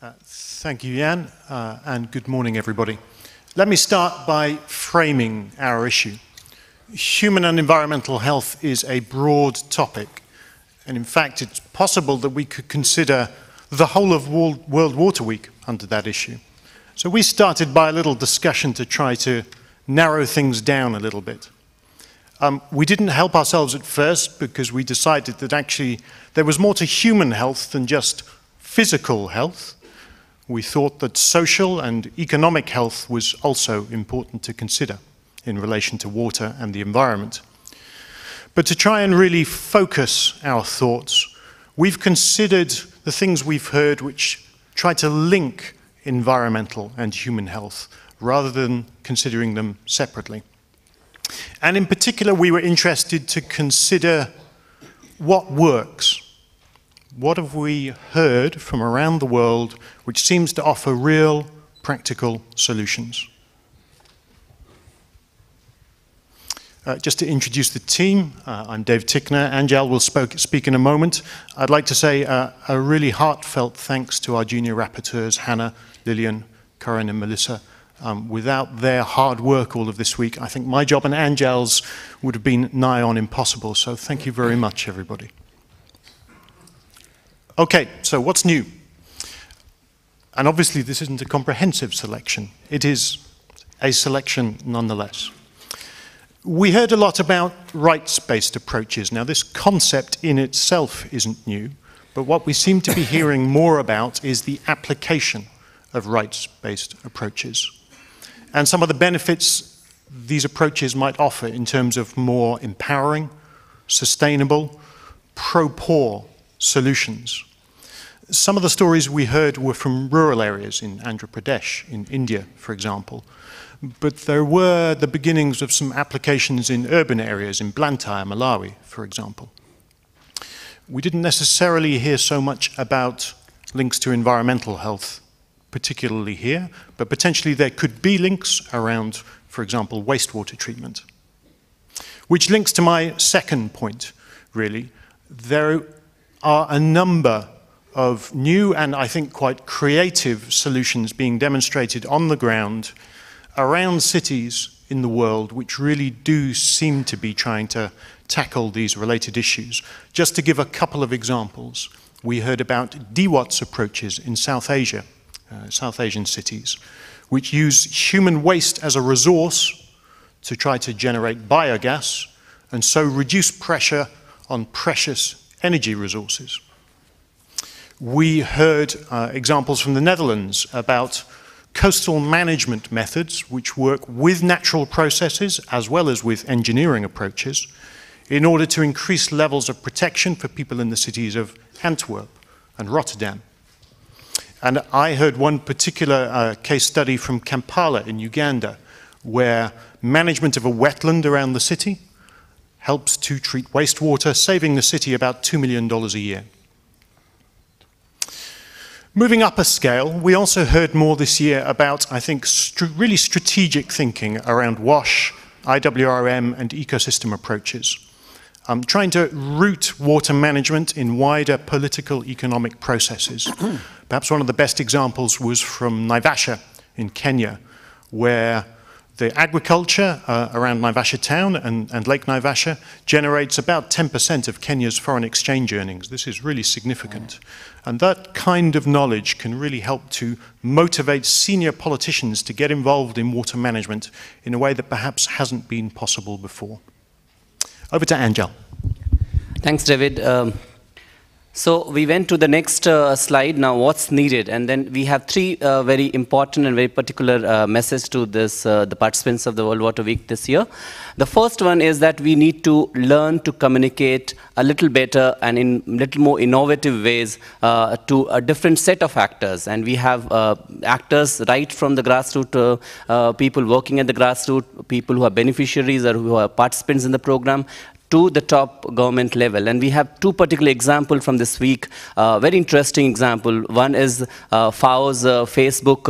Thank you, Jan, and good morning, everybody. Let me start by framing our issue. Human and environmental health is a broad topic, and in fact, it's possible that we could consider the whole of World Water Week under that issue. So we started by a little discussion to try to narrow things down a little bit. We didn't help ourselves at first because we decided that actually there was more to human health than just physical health. We thought that social and economic health was also important to consider in relation to water and the environment. But to try and really focus our thoughts, we've considered the things we've heard which try to link environmental and human health rather than considering them separately. And in particular, we were interested to consider what works. What have we heard from around the world which seems to offer real, practical solutions? Just to introduce the team, I'm Dave Tickner. Angel will speak in a moment. I'd like to say a really heartfelt thanks to our junior rapporteurs, Hannah, Lillian, Corinne and Melissa. Without their hard work all of this week, I think my job and Angel's would have been nigh on impossible. So thank you very much, everybody. Okay, so what's new? And obviously this isn't a comprehensive selection. It is a selection nonetheless. We heard a lot about rights-based approaches. Now this concept in itself isn't new, but what we seem to be hearing more about is the application of rights-based approaches and some of the benefits these approaches might offer in terms of more empowering, sustainable, pro-poor solutions. Some of the stories we heard were from rural areas in Andhra Pradesh, in India, for example. But there were the beginnings of some applications in urban areas in Blantyre, Malawi, for example. We didn't necessarily hear so much about links to environmental health, particularly here, but potentially there could be links around, for example, wastewater treatment. Which links to my second point, really. There are a number of new and I think quite creative solutions being demonstrated on the ground around cities in the world which really do seem to be trying to tackle these related issues. Just to give a couple of examples, we heard about DWAT's approaches in South Asia, South Asian cities, which use human waste as a resource to try to generate biogas and so reduce pressure on precious energy resources. We heard examples from the Netherlands about coastal management methods which work with natural processes as well as with engineering approaches in order to increase levels of protection for people in the cities of Antwerp and Rotterdam. And I heard one particular case study from Kampala in Uganda where management of a wetland around the city helps to treat wastewater, saving the city about $2 million a year. Moving up a scale, we also heard more this year about, I think, really strategic thinking around WASH, IWRM and ecosystem approaches. Trying to root water management in wider political economic processes. Perhaps one of the best examples was from Naivasha in Kenya, where the agriculture around Naivasha town and Lake Naivasha generates about 10% of Kenya's foreign exchange earnings. This is really significant. And that kind of knowledge can really help to motivate senior politicians to get involved in water management in a way that perhaps hasn't been possible before. Over to Angel. Thanks, David. So we went to the next slide now, what's needed, and then we have three very important and very particular messages to this, the participants of the World Water Week this year. The first one is that we need to learn to communicate a little better and in little more innovative ways to a different set of actors. And we have actors right from the grassroots, people working at the grassroots, people who are beneficiaries or who are participants in the program, to the top government level. And we have two particular examples from this week, very interesting example. One is FAO's Facebook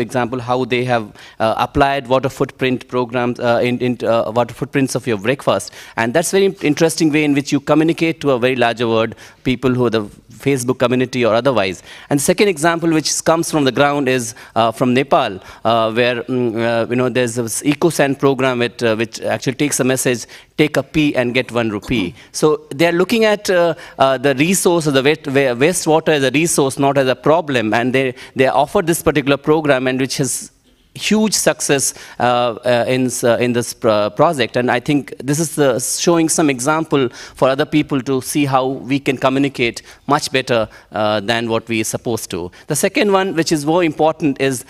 example, how they have applied water footprint programs, water footprints of your breakfast. And that's very interesting way in which you communicate to a very larger world, people who are the Facebook community or otherwise. And the second example which comes from the ground is from Nepal, where there's this EcoSend program which actually takes a message, take a pee and get 1 rupee. So they're looking at the resource of the wastewater as a resource, not as a problem, and they offer this particular program, and which has huge success in this project. And I think this is showing some example for other people to see how we can communicate much better than what we are supposed to. The second one, which is more important, is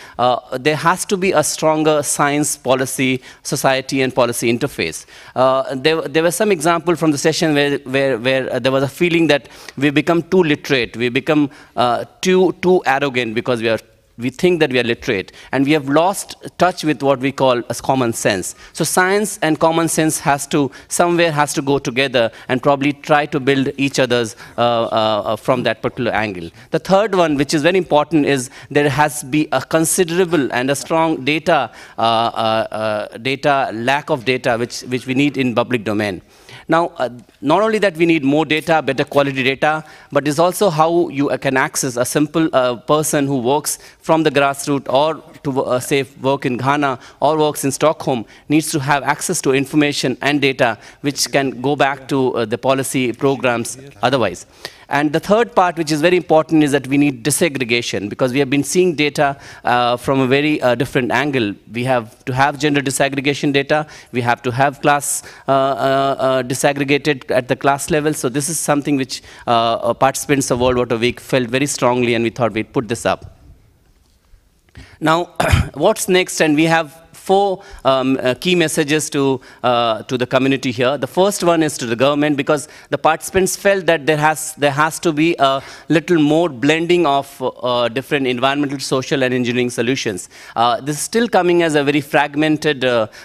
there has to be a stronger science policy, society and policy interface. There was some example from the session where there was a feeling that we become too literate, we become too arrogant because we think that we are literate, and we have lost touch with what we call as common sense. So science and common sense has to go together and probably try to build each other's from that particular angle. The third one, which is very important, is there has to be a considerable and a strong lack of data which we need in public domain. Now, not only that we need more data, better quality data, but it's also how you can access a simple person who works from the grassroots or to say work in Ghana or works in Stockholm needs to have access to information and data which can go back to the policy programs otherwise. And the third part, which is very important, is that we need disaggregation, because we have been seeing data from a very different angle. We have to have gender disaggregation data. We have to have class disaggregated at the class level. So this is something which participants of World Water Week felt very strongly, and we thought we'd put this up. Now, what's next? And we have 4 key messages to the community here. The first one is to the government, because the participants felt that there has to be a little more blending of different environmental, social, and engineering solutions. This is still coming as a very fragmented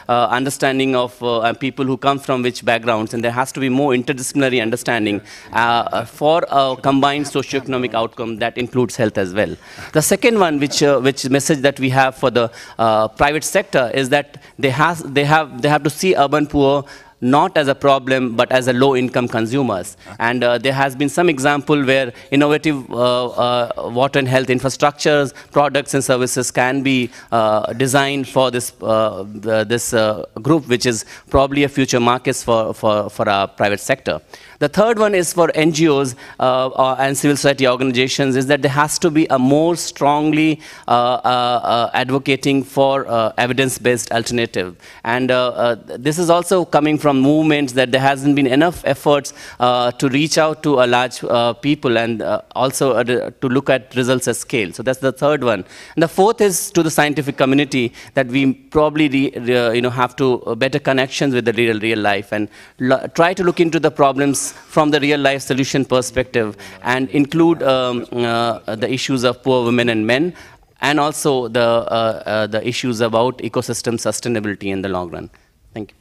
understanding of people who come from which backgrounds, and there has to be more interdisciplinary understanding for a combined socioeconomic outcome that includes health as well. The second one, which message that we have for the private sector, is that they have to see urban poor not as a problem, but as a low-income consumers. And there has been some example where innovative water and health infrastructures, products and services can be designed for this group, which is probably a future markets for our private sector. The third one is for NGOs and civil society organizations, is that there has to be a more strongly advocating for evidence-based alternative. And this is also coming from movements that there hasn't been enough efforts to reach out to a large people, and also to look at results at scale. So that's the third one. And the fourth is to the scientific community, that we probably have to better connections with the real life, and try to look into the problems from the real life solution perspective, and include the issues of poor women and men, and also the issues about ecosystem sustainability in the long run. Thank you.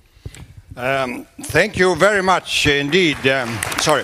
Thank you very much indeed. Sorry.